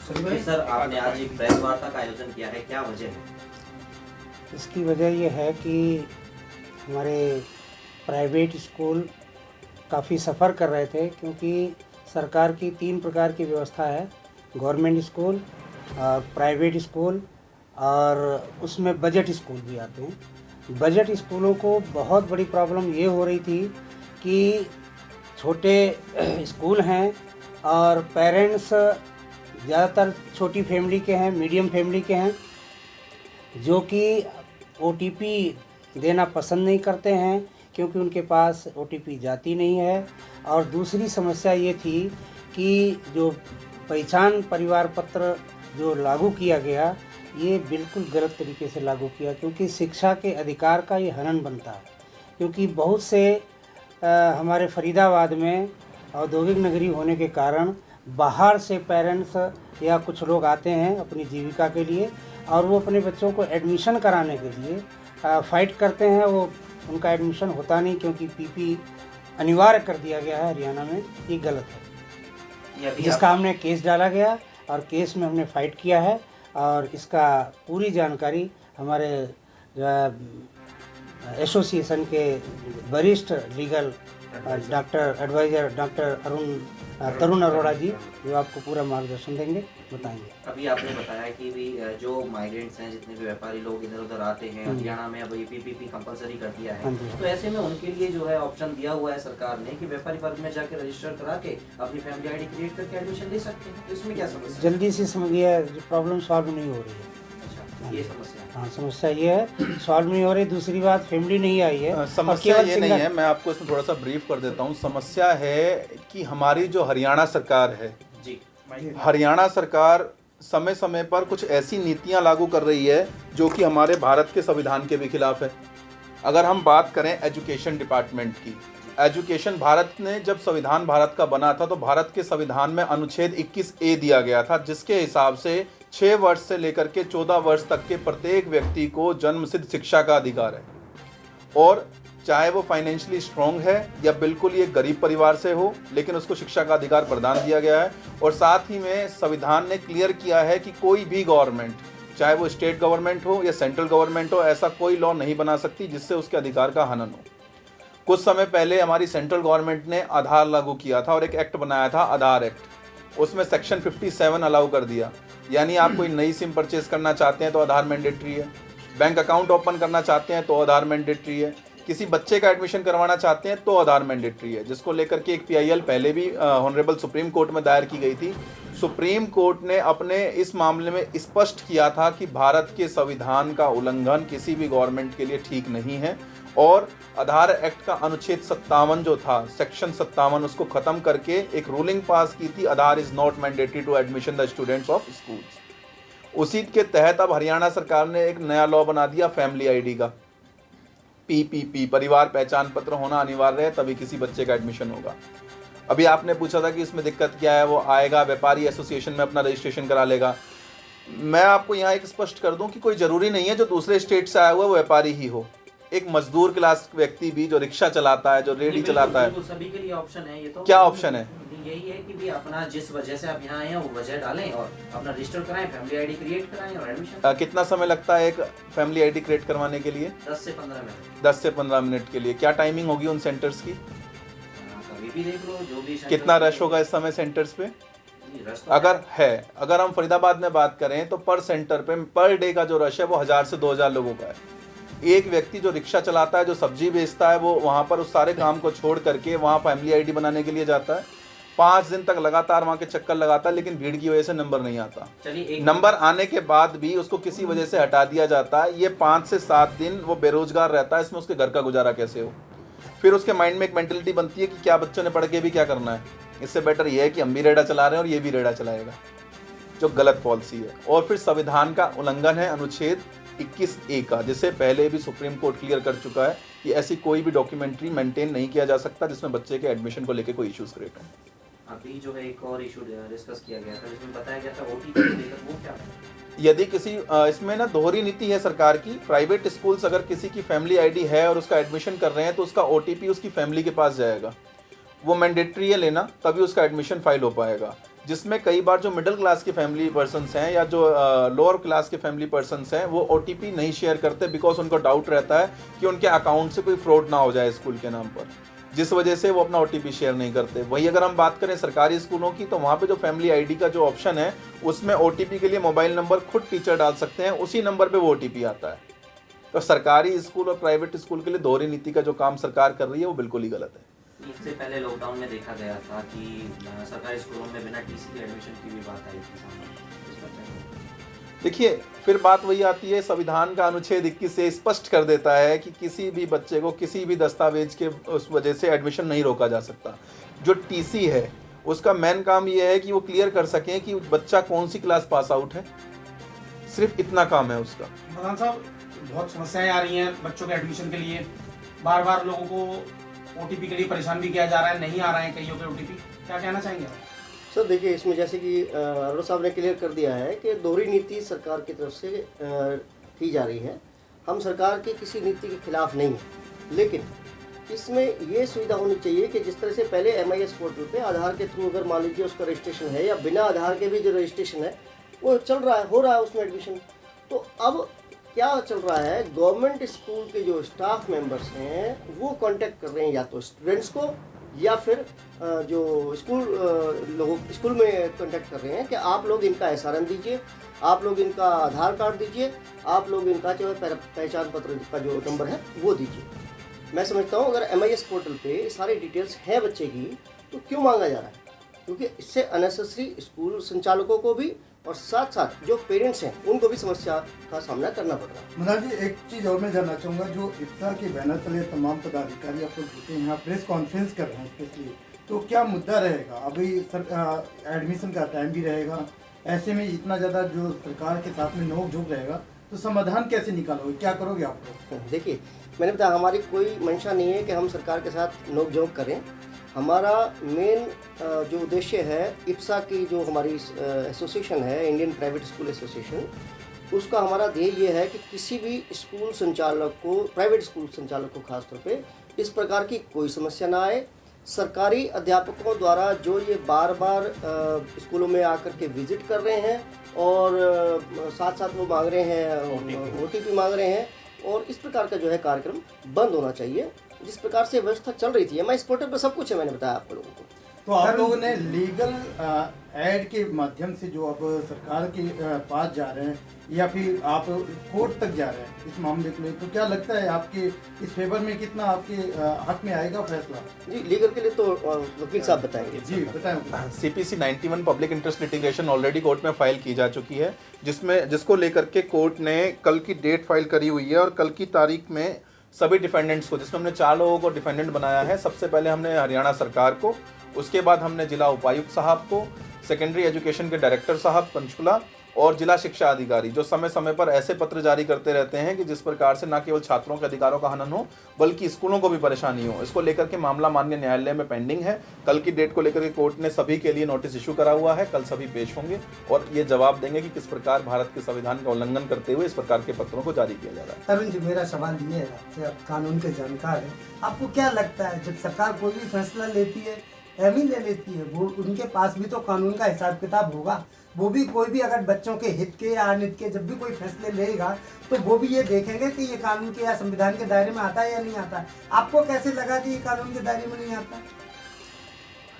तो सर, आपने आज एक प्रेस वार्ता का आयोजन किया है, क्या वजह है? इसकी वजह यह है कि हमारे प्राइवेट स्कूल काफ़ी सफ़र कर रहे थे, क्योंकि सरकार की 3 प्रकार की व्यवस्था है, गवर्नमेंट स्कूल और प्राइवेट स्कूल और उसमें बजट स्कूल भी आते हैं। बजट स्कूलों को बहुत बड़ी प्रॉब्लम ये हो रही थी कि छोटे स्कूल हैं और पेरेंट्स ज़्यादातर छोटी फैमिली के हैं, मीडियम फैमिली के हैं, जो कि ओटीपी देना पसंद नहीं करते हैं क्योंकि उनके पास ओटीपी जाती नहीं है। और दूसरी समस्या ये थी कि जो पहचान परिवार पत्र जो लागू किया गया, ये बिल्कुल गलत तरीके से लागू किया, क्योंकि शिक्षा के अधिकार का ये हनन बनता है। क्योंकि बहुत से हमारे फरीदाबाद में औद्योगिक नगरी होने के कारण बाहर से पेरेंट्स या कुछ लोग आते हैं अपनी जीविका के लिए, और वो अपने बच्चों को एडमिशन कराने के लिए फ़ाइट करते हैं। वो उनका एडमिशन होता नहीं क्योंकि पीपी अनिवार्य कर दिया गया है हरियाणा में। ये गलत है, जिसका हमने केस डाला गया और केस में हमने फ़ाइट किया है। और इसका पूरी जानकारी हमारे एसोसिएशन के वरिष्ठ लीगल डॉक्टर एडवाइज़र डॉक्टर तरुण अरोड़ा जी, जो आपको पूरा मार्गदर्शन देंगे, बताएंगे। अभी आपने बताया कि भी जो माइग्रेंट्स हैं, जितने भी व्यापारी लोग इधर उधर आते हैं, हरियाणा में अब ये पीपीपी कंपलसरी कर दिया है, तो ऐसे में उनके लिए जो है ऑप्शन दिया हुआ है सरकार ने कि व्यापारी वर्ग में जाकर रजिस्टर करा के अपनी फैमिली आईडी क्रिएट करके एडमिशन ले सकते हैं। तो इसमें क्या समस्या? जल्दी से समझिए, प्रॉब्लम सॉल्व नहीं हो रही है। ये समस्या, हाँ, समस्या ये है, सॉल्व नहीं हो रही। दूसरी बात, फैमिली नहीं आई है। समस्या ये नहीं है, मैं आपको इसमें थोड़ा सा ब्रीफ कर देता हूँ। समस्या है कि हमारी जो हरियाणा सरकार है जी, हरियाणा सरकार समय समय पर कुछ ऐसी नीतियां लागू कर रही है जो कि हमारे भारत के संविधान के भी खिलाफ है। अगर हम बात करें एजुकेशन डिपार्टमेंट की, एजुकेशन भारत ने जब संविधान भारत का बना था तो भारत के संविधान में अनुच्छेद 21A दिया गया था, जिसके हिसाब से 6 वर्ष से लेकर के 14 वर्ष तक के प्रत्येक व्यक्ति को जन्मसिद्ध शिक्षा का अधिकार है। और चाहे वो फाइनेंशियली स्ट्रांग है या बिल्कुल ये गरीब परिवार से हो, लेकिन उसको शिक्षा का अधिकार प्रदान दिया गया है। और साथ ही में संविधान ने क्लियर किया है कि कोई भी गवर्नमेंट, चाहे वो स्टेट गवर्नमेंट हो या सेंट्रल गवर्नमेंट हो, ऐसा कोई लॉ नहीं बना सकती जिससे उसके अधिकार का हनन हो। कुछ समय पहले हमारी सेंट्रल गवर्नमेंट ने आधार लागू किया था और एक एक्ट बनाया था, आधार एक्ट। उसमें सेक्शन 57 अलाउ कर दिया, यानी आप कोई नई सिम परचेज करना चाहते हैं तो आधार मैंडेटरी है, बैंक अकाउंट ओपन करना चाहते हैं तो आधार मैंडेटरी है, किसी बच्चे का एडमिशन करवाना चाहते हैं तो आधार मैंडेटरी है। जिसको लेकर के एक PIL पहले भी ऑनरेबल सुप्रीम कोर्ट में दायर की गई थी। सुप्रीम कोर्ट ने अपने इस मामले में स्पष्ट किया था कि भारत के संविधान का उल्लंघन किसी भी गवर्नमेंट के लिए ठीक नहीं है। और आधार एक्ट का अनुच्छेद 57 जो था, सेक्शन 57, उसको खत्म करके एक रूलिंग पास की थी, Aadhaar is not mandatory to admission the students of schools. उसी के तहत अब हरियाणा सरकार ने एक नया लॉ बना दिया फैमिली आईडी का, PPP, परिवार पहचान पत्र होना अनिवार्य है, तभी किसी बच्चे का एडमिशन होगा। अभी आपने पूछा था कि इसमें दिक्कत क्या है, वो आएगा व्यापारी एसोसिएशन में अपना रजिस्ट्रेशन करा लेगा। मैं आपको यहाँ एक स्पष्ट कर दूं कि कोई ज़रूरी नहीं है जो दूसरे स्टेट से आया हुआ वो व्यापारी ही हो। एक मजदूर क्लास व्यक्ति भी जो रिक्शा चलाता है, जो रेडी चलाता है, सभी के लिए ऑप्शन है। ये तो क्या ऑप्शन है? यही है कि भी अपना जिस वजह से आप यहाँ आए हैं वो वजह डालें और अपना रजिस्टर कराएं, फैमिली आईडी क्रिएट कराएं और एडमिशन। कितना समय लगता है एक फैमिली आईडी क्रिएट करवाने के लिए? 10 से 15 मिनट। 10 से 15 मिनट के लिए। क्या टाइमिंग होगी उन सेंटर्स की? कभी भी देख लो, जो भी। कितना रश होगा इस समय सेंटर्स पे? अगर हम फरीदाबाद में बात करें तो पर सेंटर पे पर डे का जो रश है वो 1000 से 2000 लोगों का है। एक व्यक्ति जो रिक्शा चलाता है, जो सब्जी बेचता है, वो वहाँ पर उस सारे काम को छोड़ करके वहाँ फैमिली आईडी बनाने के लिए जाता है। 5 दिन तक लगातार वहाँ के चक्कर लगाता है, लेकिन भीड़ की वजह से नंबर नहीं आता। नंबर आने के बाद भी उसको किसी वजह से हटा दिया जाता है। ये 5 से 7 दिन वो बेरोजगार रहता है, इसमें उसके घर का गुजारा कैसे हो? फिर उसके माइंड में एक मेंटलिटी बनती है कि क्या बच्चों ने पढ़ के भी क्या करना है, इससे बेटर ये है कि हम भी रेड़ा चला रहे हैं और ये भी रेड़ा चलाएगा, जो गलत पॉलिसी है। और फिर संविधान का उल्लंघन है अनुच्छेद 21A का, जिसे पहले भी सुप्रीम कोर्ट क्लियर कर चुका है कि ऐसी कोई भी डॉक्यूमेंट्री मेंटेन नहीं किया जा सकता जिसमें बच्चे के एडमिशन को लेकर कोई इश्यूज क्रिएट हो। अभी जो है एक और इशू डिस्कस किया गया था, जिसमें बताया गया था OTP को लेकर, वो क्या है? यदि किसी इसमें ना दोहरी नीति है सरकार की। प्राइवेट स्कूल्स अगर किसी की फैमिली आईडी है और उसका एडमिशन कर रहे हैं तो उसका OTP उसकी फैमिली के पास जाएगा। वो मैंडेटरी है लेना, तभी उसका एडमिशन फाइल हो पाएगा। जिसमें कई बार जो मिडिल क्लास के फैमिली पर्सन्स हैं या जो लोअर क्लास के फैमिली पर्सन्स हैं वो OTP नहीं शेयर करते, बिकॉज उनको डाउट रहता है कि उनके अकाउंट से कोई फ्रॉड ना हो जाए स्कूल के नाम पर, जिस वजह से वो अपना OTP शेयर नहीं करते। वही अगर हम बात करें सरकारी स्कूलों की, तो वहाँ पे जो फैमिली ID का जो ऑप्शन है उसमें OTP के लिए मोबाइल नंबर खुद टीचर डाल सकते हैं, उसी नंबर पे वो OTP आता है। तो सरकारी स्कूल और प्राइवेट स्कूल के लिए दोहरी नीति का जो काम सरकार कर रही है वो बिल्कुल ही गलत है। इससे पहले लॉकडाउन में देखा गया था कि सरकारी स्कूलों में बिना TC के एडमिशन की भी बात आई थी सामने। इस पर क्या कहेंगे? देखिए, फिर बात वही आती है, संविधान का अनुच्छेद 21 से स्पष्ट कर देता है कि किसी भी बच्चे को किसी भी दस्तावेज के उस वजह से एडमिशन नहीं रोका जा सकता। जो TC है उसका मेन काम ये है कि वो क्लियर कर सकें कि बच्चा कौन सी क्लास पास आउट है, सिर्फ इतना काम है उसका। प्रधान साहब, बहुत समस्याएं आ रही हैं बच्चों के एडमिशन के लिए, बार बार लोगों को OTP के लिए परेशान भी किया जा रहा है, नहीं आ रहा है कईयों के OTP, क्या कहना चाहेंगे आप? सर देखिए, इसमें जैसे कि अरोड़ा साहब ने क्लियर कर दिया है कि दोहरी नीति सरकार की तरफ से की जा रही है। हम सरकार की किसी नीति के खिलाफ नहीं है, लेकिन इसमें ये सुविधा होनी चाहिए कि जिस तरह से पहले MIS पोर्टल पे आधार के थ्रू अगर मान लीजिए उसका रजिस्ट्रेशन है या बिना आधार के भी जो रजिस्ट्रेशन है वो चल रहा है, हो रहा है उसमें एडमिशन। तो अब क्या चल रहा है, गवर्नमेंट स्कूल के जो स्टाफ मेंबर्स हैं वो कांटेक्ट कर रहे हैं या तो स्टूडेंट्स को या फिर जो स्कूल में कांटेक्ट कर रहे हैं कि आप लोग इनका SRN दीजिए, आप लोग इनका आधार कार्ड दीजिए, आप लोग इनका जो पहचान पत्र का जो नंबर है वो दीजिए। मैं समझता हूँ अगर MIS पोर्टल पे सारी डिटेल्स हैं बच्चे की तो क्यों मांगा जा रहा है, क्योंकि इससे अननेसेसरी स्कूल संचालकों को भी और साथ साथ जो पेरेंट्स हैं उनको भी समस्या का सामना करना पड़ रहा है। मदान जी, एक चीज़ और मैं जानना चाहूँगा, जो IPSA के बैनर तले तमाम पदाधिकारी आप लोग जुटे हैं, यहाँ प्रेस कॉन्फ्रेंस कर रहे हैं स्पेशली, तो क्या मुद्दा रहेगा? अभी एडमिशन का टाइम भी रहेगा, ऐसे में इतना ज़्यादा जो सरकार के साथ में नोक झोंक रहेगा तो समाधान कैसे निकालोगे, क्या करोगे आप लोग? देखिए, मैंने बताया हमारी कोई मंशा नहीं है कि हम सरकार के साथ नोक झोंक करें। हमारा मेन जो उद्देश्य है, IPSA की जो हमारी एसोसिएशन है, इंडियन प्राइवेट स्कूल एसोसिएशन, उसका हमारा ध्येय ये है कि किसी भी स्कूल संचालक को, प्राइवेट स्कूल संचालक को खासतौर पे इस प्रकार की कोई समस्या ना आए। सरकारी अध्यापकों द्वारा जो ये बार बार स्कूलों में आकर के विजिट कर रहे हैं और साथ साथ वो मांग रहे हैं OTP मांग रहे हैं, और इस प्रकार का जो है कार्यक्रम बंद होना चाहिए। जिस प्रकार से व्यवस्था चल रही थी MIS पोर्टल पर सब कुछ है, मैंने बताया आप लोगों को। तो आप लोगों ने लीगल एड के माध्यम से जो अब सरकार के पास जा रहे हैं या फिर आप कोर्ट तक जा रहे हैं इस मामले को लेकर, तो क्या लगता है आपके इस फेवर में कितना आपके हक में आएगा फैसला? जी, लीगल के लिए तो वकील साहब बताएंगे। जी बताएं। CPC 91 public interest litigation already court में फाइल की जा चुकी है, जिसको लेकर के कोर्ट ने कल की डेट फाइल करी हुई है, और कल की तारीख में सभी डिफेंडेंट्स को, जिसमें हमने 4 लोगों को डिफेंडेंट बनाया है। सबसे पहले हमने हरियाणा सरकार को, उसके बाद हमने जिला उपायुक्त साहब को, सेकेंडरी एजुकेशन के डायरेक्टर साहब पंचकुला और जिला शिक्षा अधिकारी, जो समय समय पर ऐसे पत्र जारी करते रहते हैं कि जिस प्रकार से न केवल छात्रों के अधिकारों का हनन हो बल्कि स्कूलों को भी परेशानी हो। इसको लेकर के मामला माननीय न्यायालय में पेंडिंग है। कल की डेट को लेकर के कोर्ट ने सभी के लिए नोटिस इशू करा हुआ है। कल सभी पेश होंगे और ये जवाब देंगे कि किस प्रकार भारत के संविधान का उल्लंघन करते हुए इस प्रकार के पत्रों को जारी किया जा रहा है। तरुण जी, मेरा सवाल ये है आपसे, आप कानून के जानकार हैं, आपको क्या लगता है जब सरकार कोई भी फैसला लेती है, एम ही ले लेती है, वो उनके पास भी तो कानून का हिसाब किताब होगा। वो भी कोई भी अगर बच्चों के हित के या अनित के जब भी कोई फैसले लेगा तो वो भी ये देखेंगे कि ये कानून के या संविधान के दायरे में आता है या नहीं आता है। आपको कैसे लगा कि ये कानून के दायरे में नहीं आता?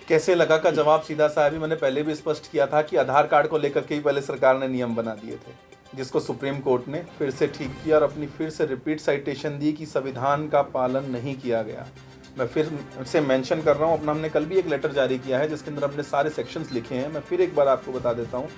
कैसे लगा का जवाब सीधा सा है। मैंने पहले भी स्पष्ट किया था कि आधार कार्ड को लेकर के ही पहले सरकार ने नियम बना दिए थे, जिसको सुप्रीम कोर्ट ने फिर से ठीक किया और अपनी फिर से रिपीट साइटेशन दी कि संविधान का पालन नहीं किया गया। मैं फिर से मेंशन कर रहा हूँ, अपना हमने कल भी एक लेटर जारी किया है जिसके अंदर अपने सारे सेक्शंस लिखे हैं। मैं फिर एक बार आपको बता देता हूँ,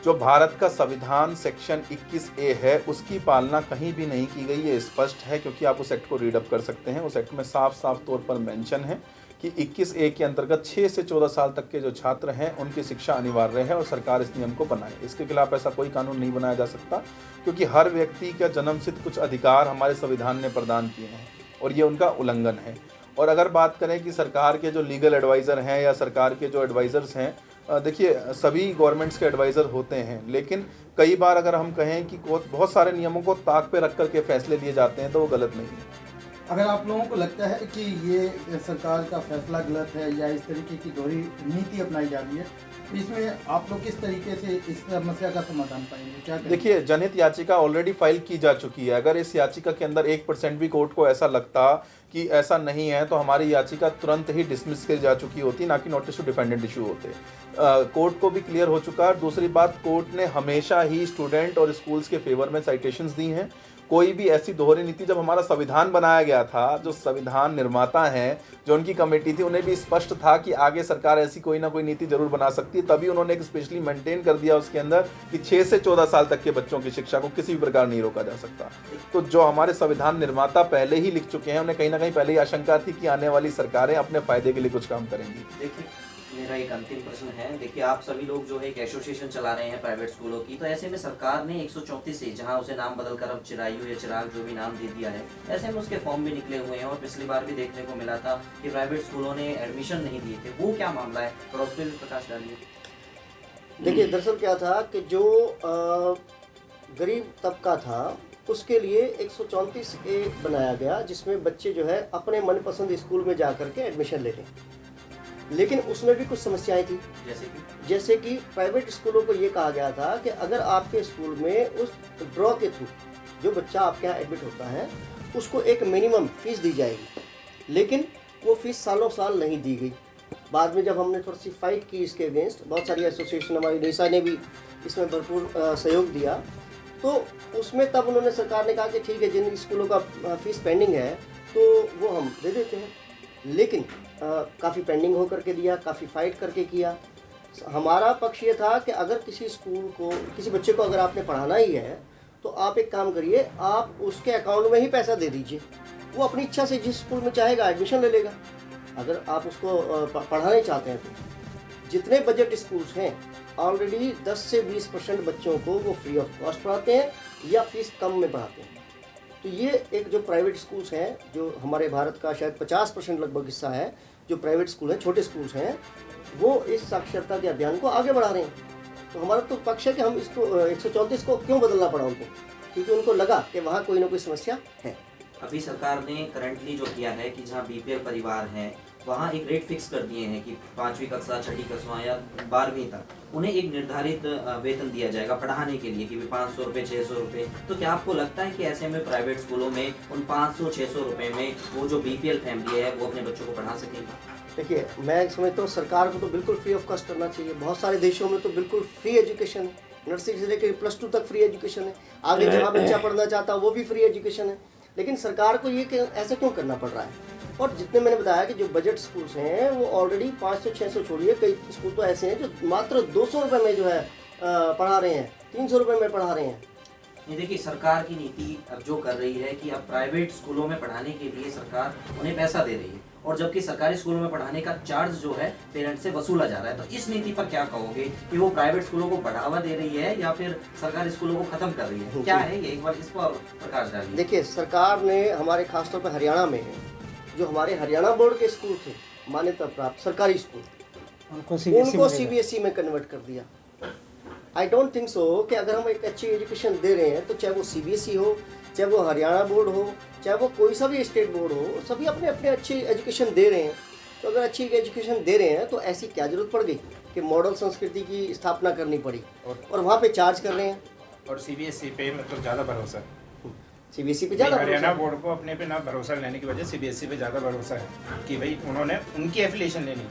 जो भारत का संविधान सेक्शन 21A है उसकी पालना कहीं भी नहीं की गई। ये स्पष्ट है क्योंकि आप उस एक्ट को रीड अप कर सकते हैं। उस एक्ट में साफ साफ तौर पर मेंशन है कि 21A के अंतर्गत 6 से 14 साल तक के जो छात्र हैं उनकी शिक्षा अनिवार्य है और सरकार इस नियम को बनाए। इसके खिलाफ ऐसा कोई कानून नहीं बनाया जा सकता क्योंकि हर व्यक्ति का जन्मसिद्ध कुछ अधिकार हमारे संविधान ने प्रदान किए हैं और ये उनका उल्लंघन है। और अगर बात करें कि सरकार के जो लीगल एडवाइज़र हैं या सरकार के जो एडवाइज़र्स हैं, देखिए सभी गवर्नमेंट्स के एडवाइज़र होते हैं, लेकिन कई बार अगर हम कहें कि बहुत सारे नियमों को ताक पे रख करके फैसले लिए जाते हैं तो वो गलत नहीं है। अगर आप लोगों को लगता है कि ये सरकार का फैसला गलत है या इस तरीके की दोहरी नीति अपनाई जा रही है इसमें आप लोग किस तरीके से इस समस्या का समाधान पाएंगे, क्या करेंगे? देखिए, जनहित याचिका ऑलरेडी फाइल की जा चुकी है। अगर इस याचिका के अंदर 1% भी कोर्ट को ऐसा लगता कि ऐसा नहीं है तो हमारी याचिका तुरंत ही डिसमिस की जा चुकी होती, ना कि नोटिस टू डिफेंडेंट इशू होते। कोर्ट को भी क्लियर हो चुका। दूसरी बात, कोर्ट ने हमेशा ही स्टूडेंट और स्कूल्स के फेवर में साइटेशंस दी हैं। कोई भी ऐसी दोहरी नीति, जब हमारा संविधान बनाया गया था, जो संविधान निर्माता हैं, जो उनकी कमेटी थी, उन्हें भी स्पष्ट था कि आगे सरकार ऐसी कोई ना कोई नीति जरूर बना सकती है। तभी उन्होंने एक स्पेशली मेंटेन कर दिया उसके अंदर कि 6 से 14 साल तक के बच्चों की शिक्षा को किसी भी प्रकार नहीं रोका जा सकता। तो जो हमारे संविधान निर्माता पहले ही लिख चुके हैं, उन्हें कहीं ना कहीं पहले ही आशंका थी कि आने वाली सरकारें अपने फायदे के लिए कुछ काम करेंगी। देखिए, मेरा एक अंतिम प्रश्न है। देखिए, आप सभी लोग जो है एक एसोसिएशन चला रहे हैं प्राइवेट स्कूलों की, तो ऐसे में सरकार ने 134 से, जहां उसे नाम बदलकर अब चिरायु या चिराग जो भी नाम दे दिया है, ऐसे में उसके फॉर्म भी निकले हुए हैं और पिछली बार भी देखने को मिला था कि प्राइवेट स्कूलों ने एडमिशन नहीं दिए थे। वो क्या मामला है, थोड़ा उस पर भी प्रकाश डालिए। देखिए, दरअसल क्या था कि जो गरीब तबका था उसके लिए 134A बनाया गया, जिसमें बच्चे जो है अपने मनपसंद स्कूल में जा करके एडमिशन ले लें। लेकिन उसमें भी कुछ समस्याएं थी, जैसे कि प्राइवेट स्कूलों को ये कहा गया था कि अगर आपके स्कूल में उस ड्रॉ के थ्रू जो बच्चा आपके यहाँ एडमिट होता है उसको एक मिनिमम फीस दी जाएगी, लेकिन वो फीस सालों साल नहीं दी गई। बाद में जब हमने थोड़ी सी फाइट की इसके अगेंस्ट, बहुत सारी एसोसिएशन, हमारी निशा ने भी इसमें भरपूर सहयोग दिया, तो उसमें तब उन्होंने, सरकार ने कहा कि ठीक है, जिन स्कूलों का फीस पेंडिंग है तो वो हम दे देते हैं। लेकिन काफ़ी पेंडिंग हो करके दिया, काफ़ी फाइट करके किया। हमारा पक्ष ये था कि अगर किसी स्कूल को, किसी बच्चे को अगर आपने पढ़ाना ही है तो आप एक काम करिए, आप उसके अकाउंट में ही पैसा दे दीजिए, वो अपनी इच्छा से जिस स्कूल में चाहेगा एडमिशन ले लेगा। अगर आप उसको पढ़ाना ही चाहते हैं तो जितने बजट स्कूल्स हैं ऑलरेडी 10 से 20% बच्चों को वो फ्री ऑफ कॉस्ट पढ़ाते हैं या फीस कम में पढ़ाते हैं। तो ये एक जो प्राइवेट स्कूल्स हैं, जो हमारे भारत का शायद 50% लगभग हिस्सा है जो प्राइवेट स्कूल हैं, छोटे स्कूल्स हैं, वो इस साक्षरता के अभियान को आगे बढ़ा रहे हैं। तो हमारा तो पक्ष है कि हम इसको 134 को क्यों बदलना पड़ा उनको, क्योंकि उनको लगा कि वहाँ कोई ना कोई समस्या है। अभी सरकार ने करंटली जो किया है कि जहाँ बीपीएल परिवार हैं वहाँ एक रेट फिक्स कर दिए हैं कि 5वीं कक्षा, 6ठी कक्षा या 12वीं तक उन्हें एक निर्धारित वेतन दिया जाएगा पढ़ाने के लिए कि 500 रुपये, 600 रुपये। तो क्या आपको लगता है कि ऐसे में प्राइवेट स्कूलों में उन 500-600 रुपये में वो जो बीपीएल फैमिली है वो अपने बच्चों को पढ़ा सकेगी? देखिए, मैं समझता हूँ सरकार को तो बिल्कुल फ्री ऑफ कॉस्ट करना चाहिए। बहुत सारे देशों में तो बिल्कुल फ्री एजुकेशन है, नर्सरी से लेकर +2 तक फ्री एजुकेशन है। आगे जहाँ बच्चा पढ़ना चाहता है वो भी फ्री एजुकेशन है। लेकिन सरकार को ये ऐसा क्यों करना पड़ रहा है? और जितने मैंने बताया कि जो बजट स्कूल्स हैं वो ऑलरेडी 500-600 छोड़िए, कई स्कूल तो ऐसे हैं जो मात्र 200 रुपये में जो है पढ़ा रहे हैं, 300 रुपये में पढ़ा रहे हैं। ये देखिए, सरकार की नीति अब जो कर रही है कि अब प्राइवेट स्कूलों में पढ़ाने के लिए सरकार उन्हें पैसा दे रही है और जबकि सरकारी स्कूलों में पढ़ाने का चार्ज जो है पेरेंट से वसूला जा रहा है। तो इस नीति पर क्या कहोगे कि वो प्राइवेट स्कूलों को बढ़ावा दे रही है या फिर सरकारी स्कूलों को खत्म कर रही है? क्या है ये, एक बार इस पर प्रकाश डालिए। देखिए, सरकार ने हमारे खासतौर पर हरियाणा में जो हमारे हरियाणा बोर्ड के स्कूल थे, मान्यता प्राप्त सरकारी स्कूल, उनको CBSE में कन्वर्ट कर दिया। आई डोंट थिंक सो कि अगर हम एक अच्छी एजुकेशन दे रहे हैं तो चाहे वो CBSE हो, चाहे वो हरियाणा बोर्ड हो, चाहे वो कोई सा भी स्टेट बोर्ड हो, सभी अपने अपने अच्छी एजुकेशन दे रहे हैं। तो अगर अच्छी एजुकेशन दे रहे हैं तो ऐसी क्या जरूरत पड़ गई कि मॉडल संस्कृति की स्थापना करनी पड़ी और वहाँ पे चार्ज कर रहे हैं। और CBSE पे मतलब ज़्यादा भरोसा है, CBSE पे ज़्यादा, हरियाणा बोर्ड को अपने पे ना भरोसा लेने की वजह CBSE पे ज़्यादा भरोसा है कि भाई उन्होंने उनकी एफिलिएशन लेनी।